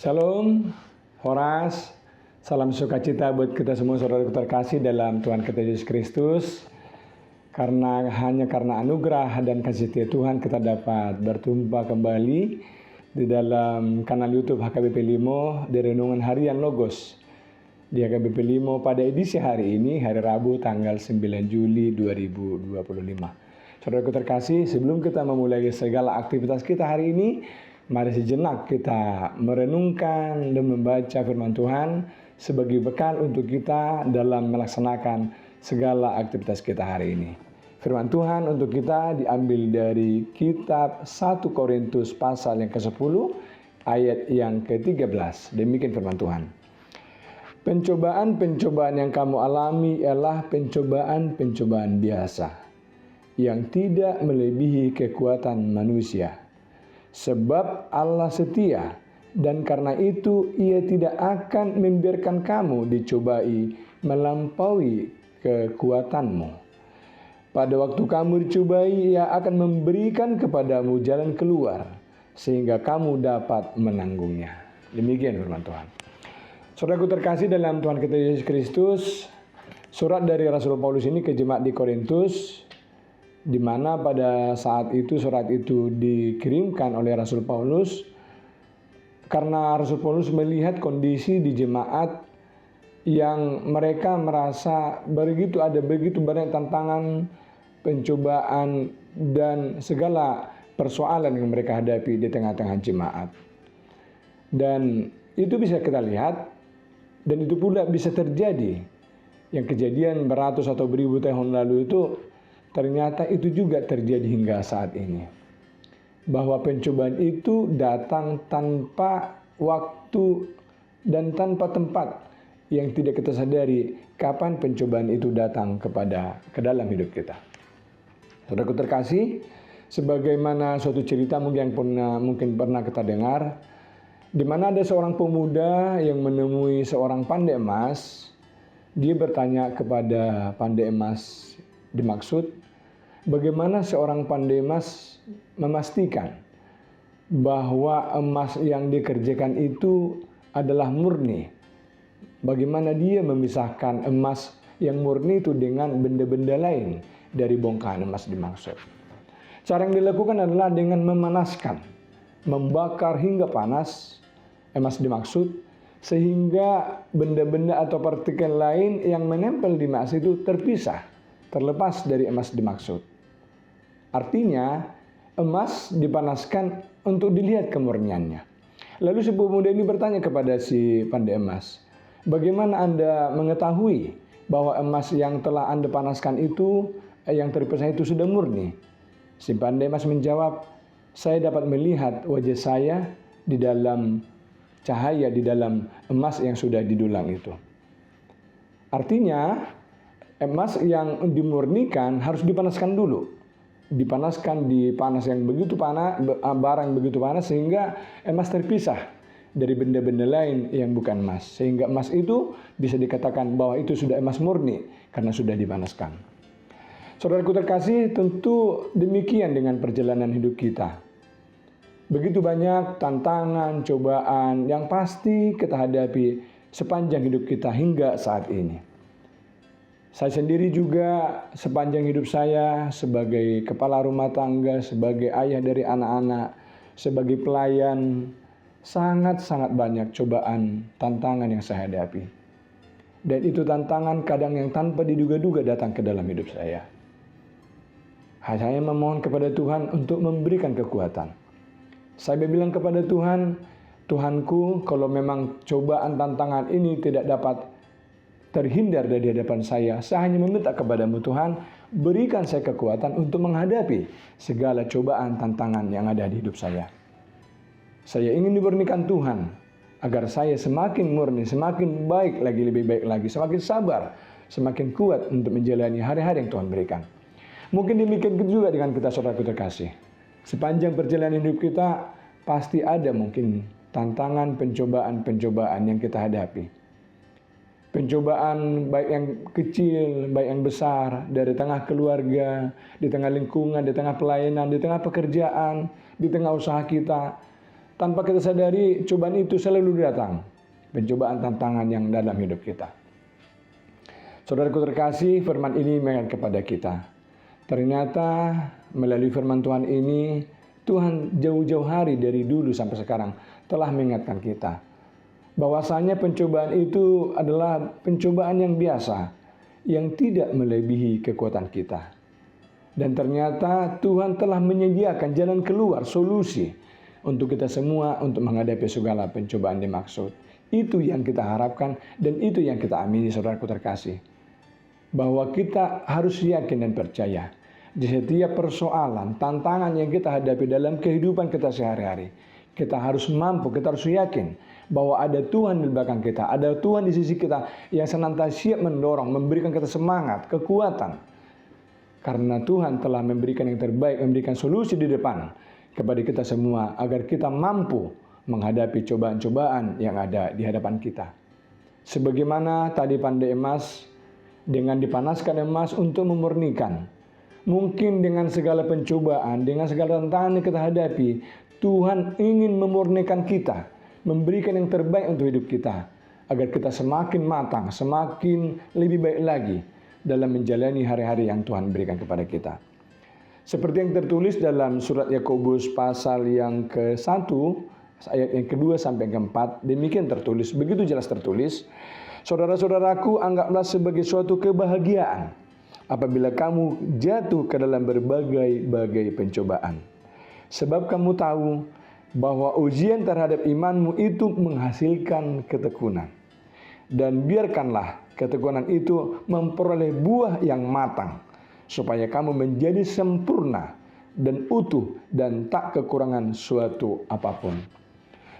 Shalom, Horas, salam sukacita buat kita semua saudara terkasih dalam Tuhan kita Yesus Kristus. Hanya karena anugerah dan kasih setia Tuhan kita dapat berjumpa kembali di dalam kanal YouTube HKBP Limo di Renungan Harian Logos. Di HKBP Limo pada edisi hari ini, hari Rabu tanggal 9 Juli 2025. Saudara terkasih, sebelum kita memulai segala aktivitas kita hari ini, mari sejenak kita merenungkan dan membaca firman Tuhan sebagai bekal untuk kita dalam melaksanakan segala aktivitas kita hari ini. Firman Tuhan untuk kita diambil dari kitab 1 Korintus pasal yang ke-10 ayat yang ke-13. Demikian firman Tuhan. Pencobaan-pencobaan yang kamu alami ialah pencobaan-pencobaan biasa yang tidak melebihi kekuatan manusia. Sebab Allah setia, dan karena itu Ia tidak akan membiarkan kamu dicobai melampaui kekuatanmu. Pada waktu kamu dicobai, Ia akan memberikan kepadamu jalan keluar, sehingga kamu dapat menanggungnya. Demikian firman Tuhan. Saudaraku terkasih dalam Tuhan kita Yesus Kristus, surat dari Rasul Paulus ini ke jemaat di Korintus, di mana pada saat itu surat itu dikirimkan oleh Rasul Paulus karena Rasul Paulus melihat kondisi di jemaat yang mereka merasa begitu banyak tantangan, pencobaan dan segala persoalan yang mereka hadapi di tengah-tengah jemaat. Dan itu bisa kita lihat dan itu pula bisa terjadi. Yang kejadian beratus atau beribu tahun lalu itu ternyata itu juga terjadi hingga saat ini. Bahwa pencobaan itu datang tanpa waktu dan tanpa tempat yang tidak kita sadari kapan pencobaan itu datang ke dalam hidup kita. Saudaraku terkasih, sebagaimana suatu cerita mungkin pernah kita dengar, di mana ada seorang pemuda yang menemui seorang pandai emas. Dia bertanya kepada pandai emas dimaksud, bagaimana seorang pandai emas memastikan bahwa emas yang dikerjakan itu adalah murni? Bagaimana dia memisahkan emas yang murni itu dengan benda-benda lain dari bongkahan emas dimaksud? Cara yang dilakukan adalah dengan memanaskan, membakar hingga panas emas dimaksud, sehingga benda-benda atau partikel lain yang menempel di emas itu terpisah, terlepas dari emas dimaksud. Artinya, emas dipanaskan untuk dilihat kemurniannya. Lalu si pemuda ini bertanya kepada si pandai emas, bagaimana Anda mengetahui bahwa emas yang telah Anda panaskan itu, yang terpisah itu sudah murni? Si pandai emas menjawab, saya dapat melihat wajah saya di dalam cahaya, di dalam emas yang sudah didulang itu. Artinya, emas yang dimurnikan harus dipanaskan dulu. Dipanaskan di panas yang begitu panas, barang begitu panas sehingga emas terpisah dari benda-benda lain yang bukan emas. Sehingga emas itu bisa dikatakan bahwa itu sudah emas murni karena sudah dipanaskan. Saudaraku terkasih, tentu demikian dengan perjalanan hidup kita. Begitu banyak tantangan, cobaan yang pasti kita hadapi sepanjang hidup kita hingga saat ini. Saya sendiri juga sepanjang hidup saya sebagai kepala rumah tangga, sebagai ayah dari anak-anak, sebagai pelayan, sangat-sangat banyak cobaan, tantangan yang saya hadapi. Dan itu tantangan kadang yang tanpa diduga-duga datang ke dalam hidup saya. Saya memohon kepada Tuhan untuk memberikan kekuatan. Saya bilang kepada Tuhan, Tuhanku, kalau memang cobaan tantangan ini tidak dapat terhindar dari hadapan saya hanya meminta kepadamu Tuhan, berikan saya kekuatan untuk menghadapi segala cobaan tantangan yang ada di hidup saya. Saya ingin dimurnikan Tuhan, agar saya semakin murni, semakin baik lagi, lebih baik lagi, semakin sabar, semakin kuat untuk menjalani hari-hari yang Tuhan berikan. Mungkin demikian juga dengan kita saudaraku terkasih. Sepanjang perjalanan hidup kita, pasti ada mungkin tantangan, pencobaan-pencobaan yang kita hadapi. Pencobaan baik yang kecil, baik yang besar, dari tengah keluarga, di tengah lingkungan, di tengah pelayanan, di tengah pekerjaan, di tengah usaha kita. Tanpa kita sadari, cobaan itu selalu datang. Pencobaan tantangan yang dalam hidup kita. Saudaraku terkasih, firman ini mengingatkan kepada kita. Ternyata melalui firman Tuhan ini, Tuhan jauh-jauh hari dari dulu sampai sekarang telah mengingatkan kita. Bahwasanya pencobaan itu adalah pencobaan yang biasa, yang tidak melebihi kekuatan kita. Dan ternyata Tuhan telah menyediakan jalan keluar, solusi untuk kita semua untuk menghadapi segala pencobaan dimaksud. Itu yang kita harapkan dan itu yang kita amini, saudaraku terkasih. Bahwa kita harus yakin dan percaya di setiap persoalan, tantangan yang kita hadapi dalam kehidupan kita sehari-hari, kita harus mampu, kita harus yakin bahwa ada Tuhan di belakang kita, ada Tuhan di sisi kita yang senantiasa siap mendorong, memberikan kita semangat, kekuatan. Karena Tuhan telah memberikan yang terbaik, memberikan solusi di depan kepada kita semua agar kita mampu menghadapi cobaan-cobaan yang ada di hadapan kita. Sebagaimana tadi pandai emas, dengan dipanaskan emas untuk memurnikan. Mungkin dengan segala pencobaan, dengan segala tantangan yang kita hadapi, Tuhan ingin memurnikan kita, memberikan yang terbaik untuk hidup kita, agar kita semakin matang, semakin lebih baik lagi dalam menjalani hari-hari yang Tuhan berikan kepada kita. Seperti yang tertulis dalam surat Yakobus pasal yang ke-1, ayat yang kedua sampai ke-4, demikian tertulis, begitu jelas tertulis, saudara-saudaraku, anggaplah sebagai suatu kebahagiaan apabila kamu jatuh ke dalam berbagai-bagai pencobaan. Sebab kamu tahu bahwa ujian terhadap imanmu itu menghasilkan ketekunan. Dan biarkanlah ketekunan itu memperoleh buah yang matang, supaya kamu menjadi sempurna dan utuh dan tak kekurangan suatu apapun.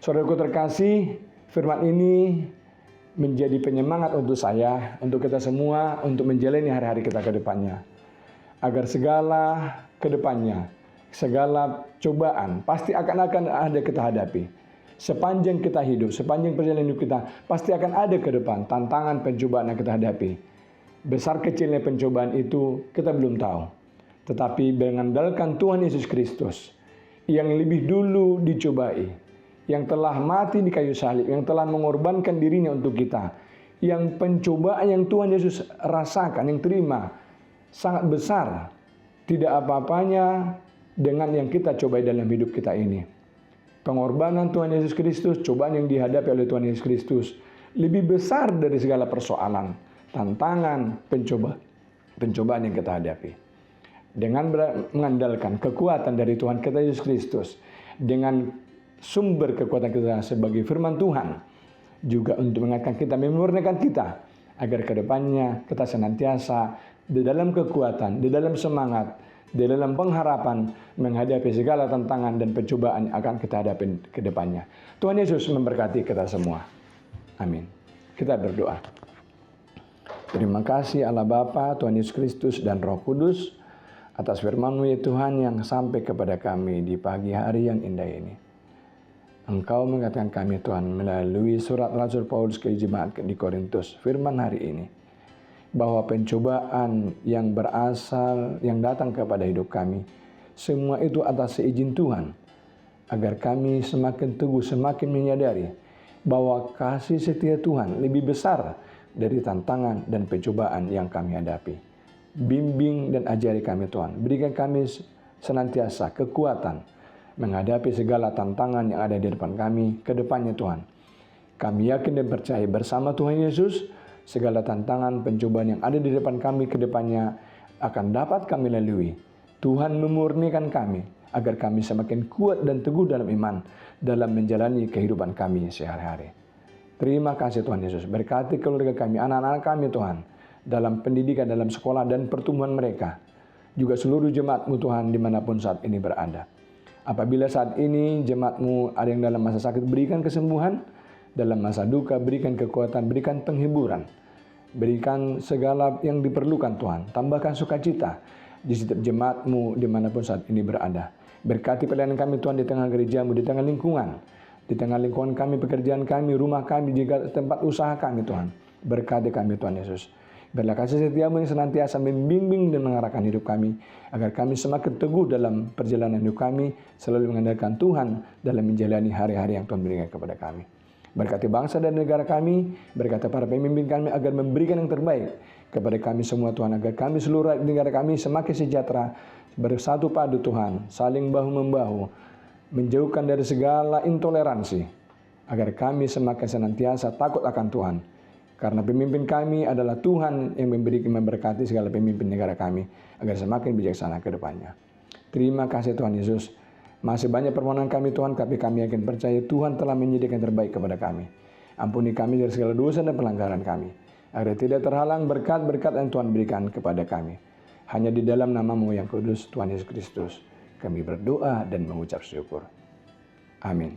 Saudaraku terkasih, firman ini menjadi penyemangat untuk saya, untuk kita semua, untuk menjalani hari-hari kita ke depannya. Agar segala ke depannya, segala cobaan pasti akan ada kita hadapi. Sepanjang kita hidup, sepanjang perjalanan hidup kita, pasti akan ada ke depan tantangan pencobaan yang kita hadapi. Besar kecilnya pencobaan itu kita belum tahu. Tetapi mengandalkan Tuhan Yesus Kristus yang lebih dulu dicobai, yang telah mati di kayu salib, yang telah mengorbankan dirinya untuk kita, yang pencobaan yang Tuhan Yesus rasakan, yang terima, sangat besar, tidak apa-apanya dengan yang kita cobai dalam hidup kita ini. Pengorbanan Tuhan Yesus Kristus, cobaan yang dihadapi oleh Tuhan Yesus Kristus, lebih besar dari segala persoalan, tantangan, pencobaan yang kita hadapi. Dengan mengandalkan kekuatan dari Tuhan kita Yesus Kristus, dengan sumber kekuatan kita sebagai firman Tuhan, juga untuk mengingatkan kita, memurnikan kita, agar kedepannya kita senantiasa di dalam kekuatan, di dalam semangat, di dalam pengharapan menghadapi segala tantangan dan pencobaan yang akan kita hadapi ke depannya. Tuhan Yesus memberkati kita semua. Amin. Kita berdoa. Terima kasih Allah Bapa, Tuhan Yesus Kristus dan Roh Kudus atas firman-Mu ya Tuhan yang sampai kepada kami di pagi hari yang indah ini. Engkau mengatakan kami Tuhan melalui surat Rasul Paulus ke jemaat di Korintus, firman hari ini, bahwa pencobaan yang berasal, yang datang kepada hidup kami, semua itu atas seizin Tuhan, agar kami semakin teguh, semakin menyadari bahwa kasih setia Tuhan lebih besar dari tantangan dan pencobaan yang kami hadapi. Bimbing dan ajari kami Tuhan, berikan kami senantiasa kekuatan menghadapi segala tantangan yang ada di depan kami ke depannya Tuhan. Kami yakin dan percaya bersama Tuhan Yesus, segala tantangan pencobaan yang ada di depan kami ke depannya akan dapat kami lalui. Tuhan memurnikan kami agar kami semakin kuat dan teguh dalam iman dalam menjalani kehidupan kami sehari-hari. Terima kasih Tuhan Yesus. Berkati keluarga kami, anak-anak kami Tuhan, dalam pendidikan, dalam sekolah dan pertumbuhan mereka. Juga seluruh jemaat-Mu Tuhan dimanapun saat ini berada. Apabila saat ini jemaat-Mu ada yang dalam masa sakit, berikan kesembuhan. Dalam masa duka, berikan kekuatan, berikan penghiburan. Berikan segala yang diperlukan Tuhan. Tambahkan sukacita di setiap jemaat-Mu dimanapun saat ini berada. Berkati pelayanan kami Tuhan di tengah gereja-Mu, di tengah lingkungan. Di tengah lingkungan kami, pekerjaan kami, rumah kami, juga tempat usaha kami Tuhan. Berkati kami Tuhan Yesus. Biarlah kasih setiamu yang senantiasa membimbing dan mengarahkan hidup kami, agar kami semakin teguh dalam perjalanan hidup kami, selalu mengandalkan Tuhan dalam menjalani hari-hari yang Tuhan berikan kepada kami. Berkati bangsa dan negara kami, berkati para pemimpin kami agar memberikan yang terbaik kepada kami semua Tuhan, agar kami seluruh negara kami semakin sejahtera, bersatu padu Tuhan, saling bahu-membahu, menjauhkan dari segala intoleransi, agar kami semakin senantiasa takut akan Tuhan. Karena pemimpin kami adalah Tuhan yang memberkati segala pemimpin negara kami, agar semakin bijaksana ke depannya. Terima kasih Tuhan Yesus. Masih banyak permohonan kami Tuhan, tapi kami yakin percaya Tuhan telah menyediakan yang terbaik kepada kami. Ampuni kami dari segala dosa dan pelanggaran kami, agar tidak terhalang berkat-berkat yang Tuhan berikan kepada kami. Hanya di dalam nama-Mu yang kudus, Tuhan Yesus Kristus, kami berdoa dan mengucap syukur. Amin.